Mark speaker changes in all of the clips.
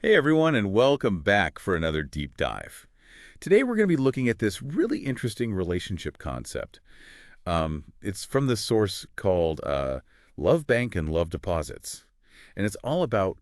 Speaker 1: Hey everyone, and welcome back for another deep dive. Today we're going to be looking at this really interesting relationship concept. It's from this source called Love Bank and Love Deposits. And it's all about,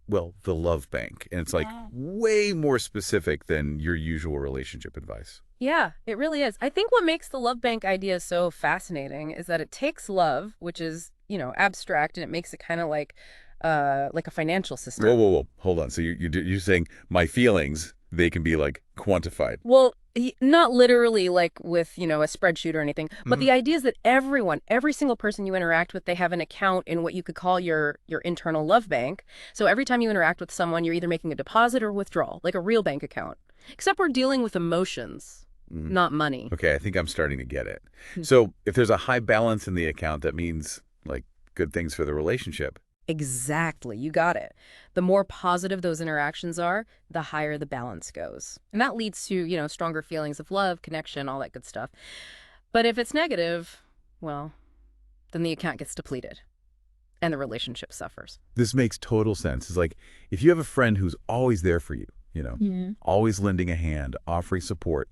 Speaker 1: well, the love bank. And it's like
Speaker 2: Yeah.
Speaker 1: way more specific than your usual relationship advice.
Speaker 2: Yeah, it really is. I think what makes the love bank idea so fascinating is that it takes love, which is, abstract, and it makes it kind of like a financial
Speaker 1: Whoa,
Speaker 2: system.
Speaker 1: whoa, whoa. Hold on. So you're saying my feelings, they can be like quantified.
Speaker 2: Well, not literally like with, a spreadsheet or anything, but
Speaker 1: Mhm.
Speaker 2: the idea is that everyone, every single person you interact with, they have an account in what you could call your internal love bank. So every time you interact with someone, you're either making a deposit or withdrawal, like a real bank account. Except we're dealing with emotions,
Speaker 1: Mhm.
Speaker 2: not money.
Speaker 1: Okay, I think I'm starting to get it. So if there's a high balance in the account, that means like good things for the relationship.
Speaker 2: Exactly. You got it. The more positive those interactions are, the higher the balance goes. And that leads to, stronger feelings of love, connection, all that good stuff. But if it's negative, well, then the account gets depleted and the relationship suffers.
Speaker 1: This makes total sense. It's like if you have a friend who's always there for you,
Speaker 2: Yeah.
Speaker 1: always lending a hand, offering support,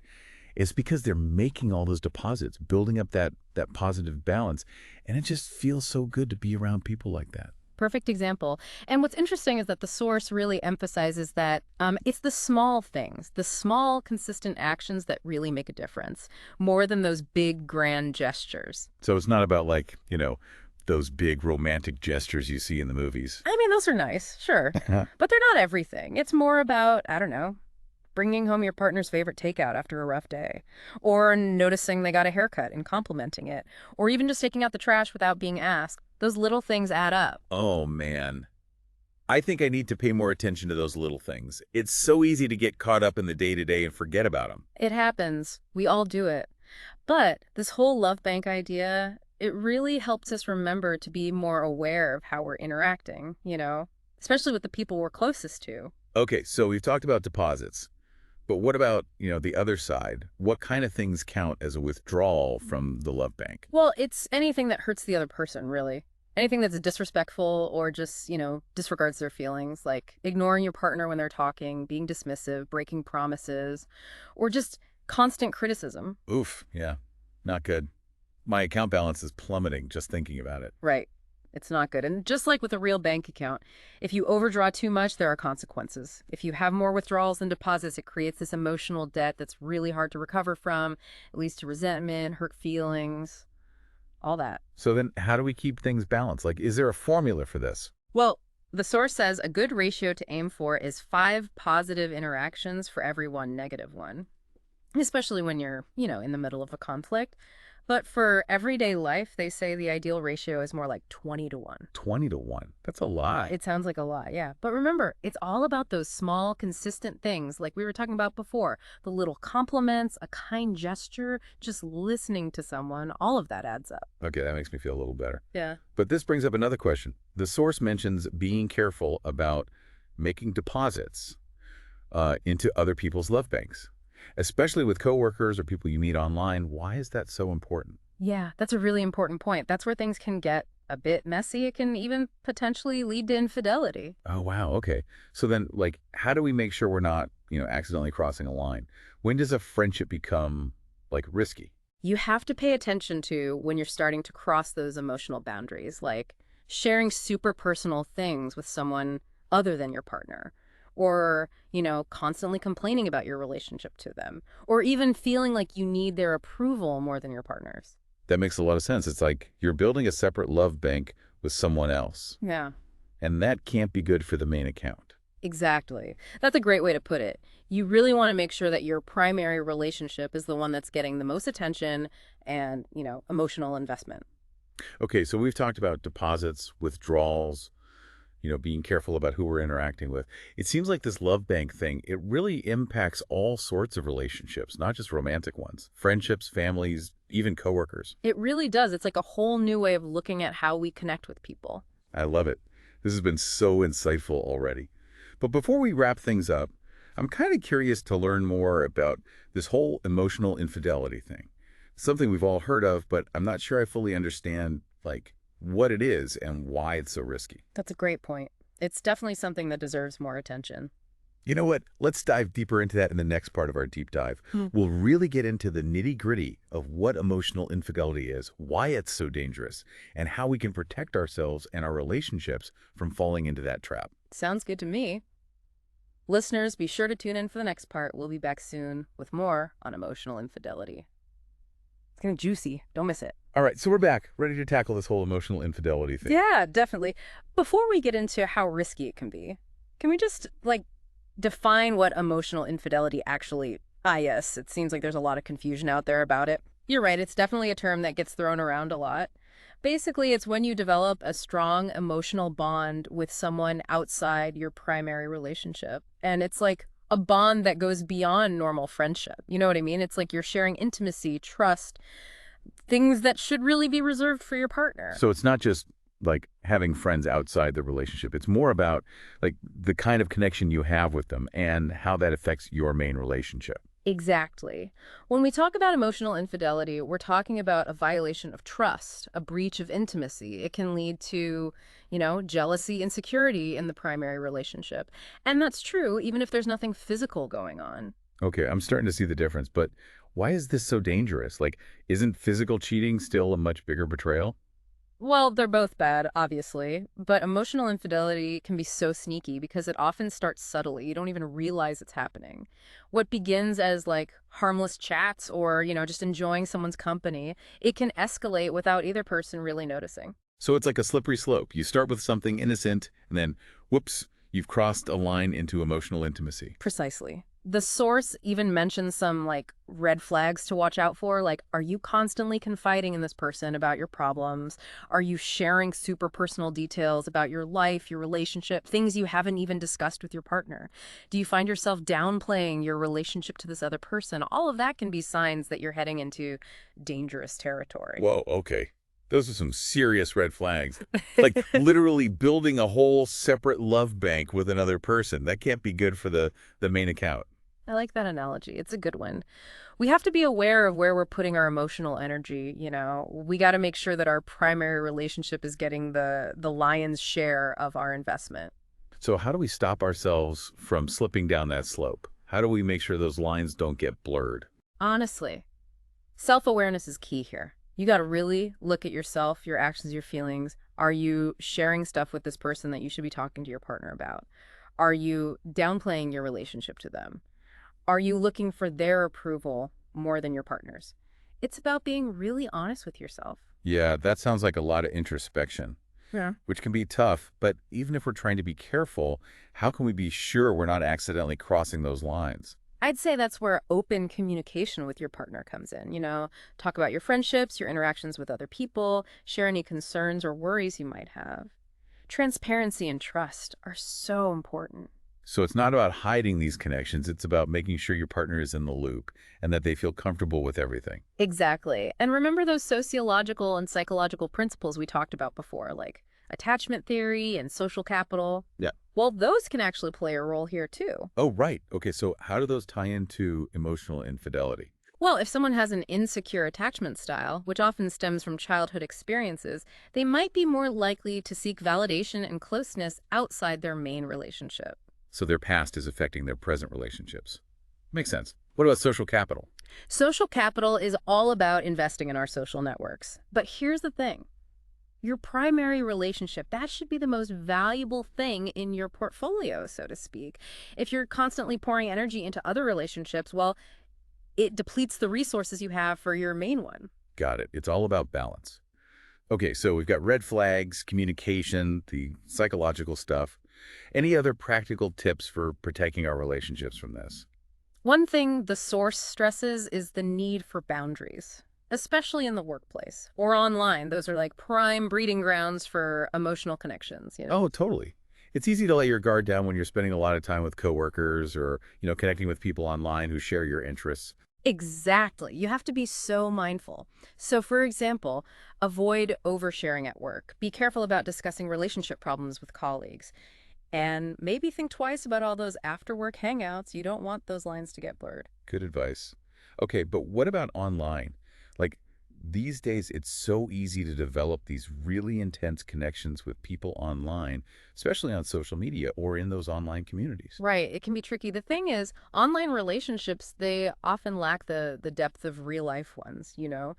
Speaker 1: it's because they're making all those deposits, building up that positive balance, and it just feels so good to be around people like that.
Speaker 2: Perfect example. And what's interesting is that the source really emphasizes that it's the small things, the small, consistent actions that really make a difference, more than those big, grand gestures.
Speaker 1: So it's not about like, those big romantic gestures you see in the movies.
Speaker 2: I mean, those are nice, sure, but they're not everything. It's more about, I don't know, bringing home your partner's favorite takeout after a rough day, or noticing they got a haircut and complimenting it, or even just taking out the trash without being asked. Those little things add up.
Speaker 1: Oh man. I think I need to pay more attention to those little things. It's so easy to get caught up in the day-to-day and forget about them.
Speaker 2: It happens. We all do it. But this whole love bank idea, it really helps us remember to be more aware of how we're interacting, especially with the people we're closest to.
Speaker 1: Okay, so we've talked about deposits, but what about, the other side? What kind of things count as a withdrawal from the love bank?
Speaker 2: Well, it's anything that hurts the other person, really. Anything that's disrespectful or just, disregards their feelings, like ignoring your partner when they're talking, being dismissive, breaking promises, or just constant criticism.
Speaker 1: Oof, yeah, not good. My account balance is plummeting just thinking about it.
Speaker 2: Right. It's not good. And just like with a real bank account, if you overdraw too much, there are consequences. If you have more withdrawals than deposits, it creates this emotional debt that's really hard to recover from. It leads to resentment, hurt feelings, all that.
Speaker 1: So then how do we keep things balanced? Like, is there a formula for this?
Speaker 2: Well, the source says a good ratio to aim for is 5 positive interactions for every one negative one, especially when you're, in the middle of a conflict. But for everyday life, they say the ideal ratio is more like 20 to 1.
Speaker 1: 20 to 1. That's a lot.
Speaker 2: It sounds like a lot, yeah. But remember, it's all about those small, consistent things like we were talking about before. The little compliments, a kind gesture, just listening to someone, all of that adds up.
Speaker 1: Okay, that makes me feel a little better.
Speaker 2: Yeah.
Speaker 1: But this brings up another question. The source mentions being careful about making deposits into other people's love banks, especially with coworkers or people you meet online. Why is that so important?
Speaker 2: Yeah, that's a really important point. That's where things can get a bit messy. It can even potentially lead to infidelity.
Speaker 1: Oh, wow. Okay. So then, like, how do we make sure we're not, accidentally crossing a line? When does a friendship become, like, risky?
Speaker 2: You have to pay attention to when you're starting to cross those emotional boundaries, like sharing super personal things with someone other than your partner, or, constantly complaining about your relationship to them, or even feeling like you need their approval more than your partner's.
Speaker 1: That makes a lot of sense. It's like you're building a separate love bank with someone else,
Speaker 2: Yeah,
Speaker 1: and that can't be good for the main account.
Speaker 2: exactly. That's a great way to put it. You really want to make sure that your primary relationship is the one that's getting the most attention and, emotional investment.
Speaker 1: Okay, so we've talked about deposits, withdrawals, being careful about who we're interacting with. It seems like this love bank thing, it really impacts all sorts of relationships, not just romantic ones. Friendships, families, even coworkers.
Speaker 2: It really does. It's like a whole new way of looking at how we connect with people.
Speaker 1: I love it. This has been so insightful already. But before we wrap things up, I'm kind of curious to learn more about this whole emotional infidelity thing. Something we've all heard of, but I'm not sure I fully understand, like, what it is and why it's so risky.
Speaker 2: That's a great point. It's definitely something that deserves more attention.
Speaker 1: You know what? Let's dive deeper into that in the next part of our deep dive.
Speaker 2: Hmm.
Speaker 1: We'll really get into the nitty-gritty of what emotional infidelity is, why it's so dangerous, and how we can protect ourselves and our relationships from falling into that trap.
Speaker 2: Sounds good to me. Listeners, be sure to tune in for the next part. We'll be back soon with more on emotional infidelity. It's getting juicy. Don't miss it.
Speaker 1: All right, so we're back, ready to tackle this whole emotional infidelity thing.
Speaker 2: Yeah, definitely. Before we get into how risky it can be, can we just, define what emotional infidelity actually... yes, it seems like there's a lot of confusion out there about it. You're right, it's definitely a term that gets thrown around a lot. Basically, it's when you develop a strong emotional bond with someone outside your primary relationship. And it's like a bond that goes beyond normal friendship. You know what I mean? It's like you're sharing intimacy, trust, things that should really be reserved for your partner.
Speaker 1: So it's not just like having friends outside the relationship. It's more about like the kind of connection you have with them and how that affects your main relationship.
Speaker 2: Exactly. When we talk about emotional infidelity, we're talking about a violation of trust, a breach of intimacy. It can lead to, jealousy, insecurity in the primary relationship. And that's true even if there's nothing physical going on.
Speaker 1: Okay, I'm starting to see the difference, but why is this so dangerous? Like, isn't physical cheating still a much bigger betrayal?
Speaker 2: Well, they're both bad, obviously, but emotional infidelity can be so sneaky because it often starts subtly. You don't even realize it's happening. What begins as harmless chats or, just enjoying someone's company, it can escalate without either person really noticing.
Speaker 1: So it's like a slippery slope. You start with something innocent, and then, whoops, you've crossed a line into emotional intimacy.
Speaker 2: Precisely. The source even mentions some red flags to watch out for. Like, are you constantly confiding in this person about your problems? Are you sharing super personal details about your life, your relationship, things you haven't even discussed with your partner? Do you find yourself downplaying your relationship to this other person? All of that can be signs that you're heading into dangerous territory.
Speaker 1: Whoa, okay. Those are some serious red flags. Like literally building a whole separate love bank with another person. That can't be good for the main account.
Speaker 2: I like that analogy. It's a good one. We have to be aware of where we're putting our emotional energy. We got to make sure that our primary relationship is getting the lion's share of our investment.
Speaker 1: So how do we stop ourselves from slipping down that slope? How do we make sure those lines don't get blurred?
Speaker 2: Honestly, self-awareness is key here. You got to really look at yourself, your actions, your feelings. Are you sharing stuff with this person that you should be talking to your partner about? Are you downplaying your relationship to them? Are you looking for their approval more than your partner's? It's about being really honest with yourself.
Speaker 1: Yeah, that sounds like a lot of introspection,
Speaker 2: Yeah.
Speaker 1: which can be tough. But even if we're trying to be careful, how can we be sure we're not accidentally crossing those lines?
Speaker 2: I'd say that's where open communication with your partner comes in. Talk about your friendships, your interactions with other people, share any concerns or worries you might have. Transparency and trust are so important.
Speaker 1: So it's not about hiding these connections. It's about making sure your partner is in the loop and that they feel comfortable with everything.
Speaker 2: Exactly. And remember those sociological and psychological principles we talked about before, like attachment theory and social capital?
Speaker 1: Yeah.
Speaker 2: Well, those can actually play a role here too.
Speaker 1: Oh, right. Okay, so how do those tie into emotional infidelity?
Speaker 2: Well, if someone has an insecure attachment style, which often stems from childhood experiences, they might be more likely to seek validation and closeness outside their main relationship.
Speaker 1: So their past is affecting their present relationships. Makes sense. What about social capital?
Speaker 2: Social capital is all about investing in our social networks. But here's the thing. Your primary relationship, that should be the most valuable thing in your portfolio, so to speak. If you're constantly pouring energy into other relationships, well, it depletes the resources you have for your main one.
Speaker 1: Got it. It's all about balance. Okay, so we've got red flags, communication, the psychological stuff. Any other practical tips for protecting our relationships from this?
Speaker 2: One thing the source stresses is the need for boundaries, especially in the workplace or online. Those are prime breeding grounds for emotional connections.
Speaker 1: Oh, totally. It's easy to let your guard down when you're spending a lot of time with coworkers or, connecting with people online who share your interests.
Speaker 2: Exactly. You have to be so mindful. So, for example, avoid oversharing at work. Be careful about discussing relationship problems with colleagues. And maybe think twice about all those after-work hangouts. You don't want those lines to get blurred.
Speaker 1: Good advice. Okay, but what about online? Like, these days it's so easy to develop these really intense connections with people online, especially on social media or in those online communities.
Speaker 2: Right. It can be tricky. The thing is, online relationships, they often lack the depth of real life ones, you know?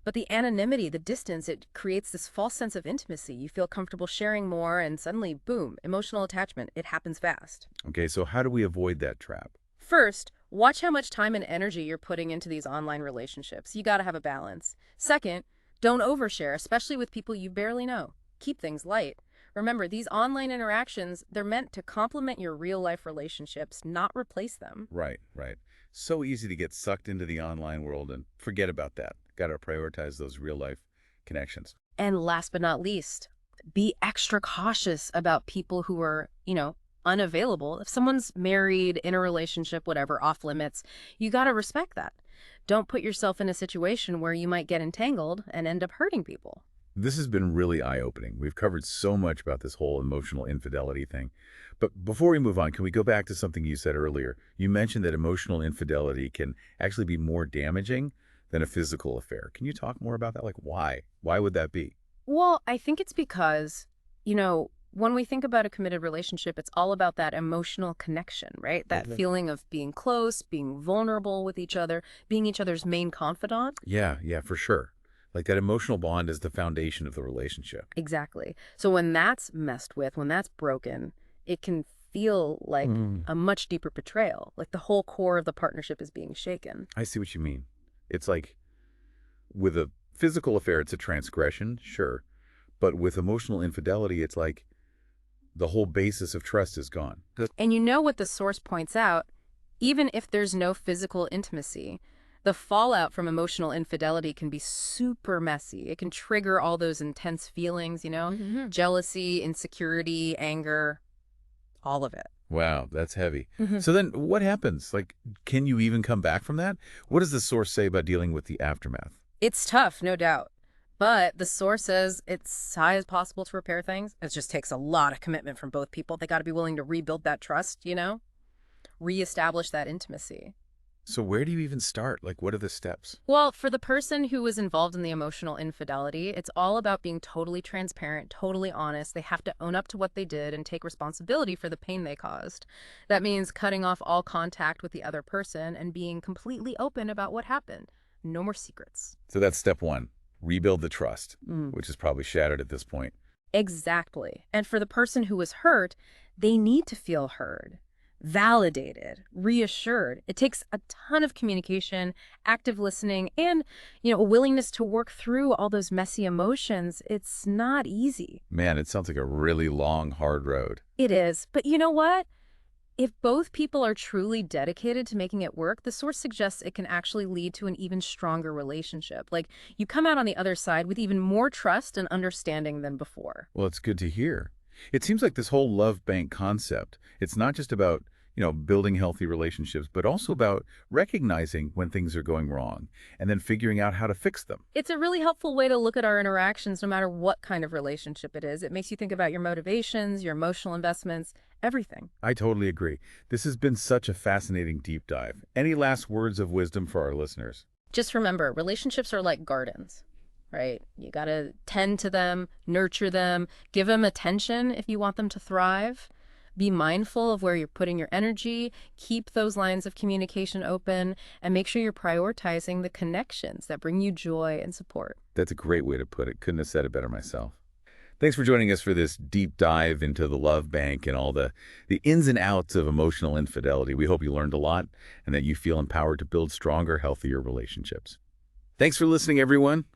Speaker 2: But the anonymity, the distance, it creates this false sense of intimacy. You feel comfortable sharing more, and suddenly, boom, emotional attachment. It happens fast.
Speaker 1: Okay, so how do we avoid that trap?
Speaker 2: First, watch how much time and energy you're putting into these online relationships. You got to have a balance. Second, don't overshare, especially with people you barely know. Keep things light. Remember, these online interactions, they're meant to complement your real life relationships, not replace them.
Speaker 1: Right, right. So easy to get sucked into the online world and forget about that. Got to prioritize those real life connections.
Speaker 2: And last but not least, be extra cautious about people who are, unavailable. If someone's married, in a relationship, whatever, off limits, you got to respect that. Don't put yourself in a situation where you might get entangled and end up hurting people.
Speaker 1: This has been really eye-opening. We've covered so much about this whole emotional infidelity thing. But before we move on, can we go back to something you said earlier? You mentioned that emotional infidelity can actually be more damaging than a physical affair. Can you talk more about that? Like, why? Why would that be?
Speaker 2: Well, I think it's because, when we think about a committed relationship, it's all about that emotional connection, right? That feeling of being close, being vulnerable with each other, being each other's main confidant.
Speaker 1: Yeah, for sure. Like that emotional bond is the foundation of the relationship.
Speaker 2: Exactly. So when that's messed with, when that's broken, it can feel like a much deeper betrayal, like the whole core of the partnership is being shaken.
Speaker 1: I see what you mean. It's like with a physical affair, it's a transgression, sure. But with emotional infidelity, it's like the whole basis of trust is gone.
Speaker 2: And you know what the source points out, even if there's no physical intimacy, the fallout from emotional infidelity can be super messy. It can trigger all those intense feelings, jealousy, insecurity, anger, all of it.
Speaker 1: Wow, that's heavy. So then what happens? Like, can you even come back from that? What does the source say about dealing with the aftermath?
Speaker 2: It's tough, no doubt. But the source says it's high as possible to repair things. It just takes a lot of commitment from both people. They got to be willing to rebuild that trust, reestablish that intimacy.
Speaker 1: So where do you even start? Like, what are the steps?
Speaker 2: Well, for the person who was involved in the emotional infidelity, it's all about being totally transparent, totally honest. They have to own up to what they did and take responsibility for the pain they caused. That means cutting off all contact with the other person and being completely open about what happened. No more secrets.
Speaker 1: So that's step one, rebuild the trust, which is probably shattered at this point.
Speaker 2: Exactly. And for the person who was hurt, they need to feel heard, validated, reassured. It takes a ton of communication, active listening, and, a willingness to work through all those messy emotions. It's not easy.
Speaker 1: Man, it sounds like a really long, hard road.
Speaker 2: It is. But you know what? If both people are truly dedicated to making it work, the source suggests it can actually lead to an even stronger relationship. Like, you come out on the other side with even more trust and understanding than before.
Speaker 1: Well, it's good to hear. It seems like this whole love bank concept, it's not just about, building healthy relationships, but also about recognizing when things are going wrong and then figuring out how to fix them.
Speaker 2: It's a really helpful way to look at our interactions, no matter what kind of relationship it is. It makes you think about your motivations, your emotional investments, everything.
Speaker 1: I totally agree. This has been such a fascinating deep dive. Any last words of wisdom for our listeners?
Speaker 2: Just remember, relationships are like gardens, right? You got to tend to them, nurture them, give them attention if you want them to thrive. Be mindful of where you're putting your energy, keep those lines of communication open, and make sure you're prioritizing the connections that bring you joy and support.
Speaker 1: That's a great way to put it. Couldn't have said it better myself. Thanks for joining us for this deep dive into the love bank and all the ins and outs of emotional infidelity. We hope you learned a lot and that you feel empowered to build stronger, healthier relationships. Thanks for listening, everyone.